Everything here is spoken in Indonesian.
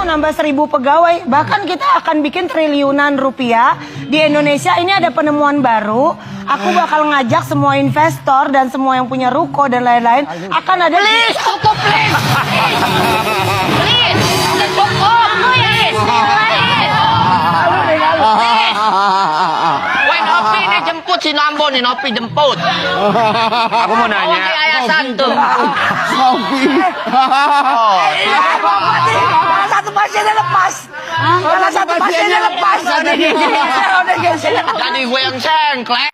nambah 1000 pegawai. Bahkan kita akan bikin triliunan rupiah di Indonesia. Ini ada penemuan baru. Aku bakal ngajak semua investor dan semua yang punya ruko dan lain-lain. Akan ada... Please, cukup please. Please, cukup please. Wah, Nopi nih jemput si Nambo nih, Nopi jemput. Aku mau nanya. Awang di yayasan tuh. Nopi. Salah satu pasiennya lepas. Salah satu pasiennya lepas. Jadi Jadi gue yang sengklek.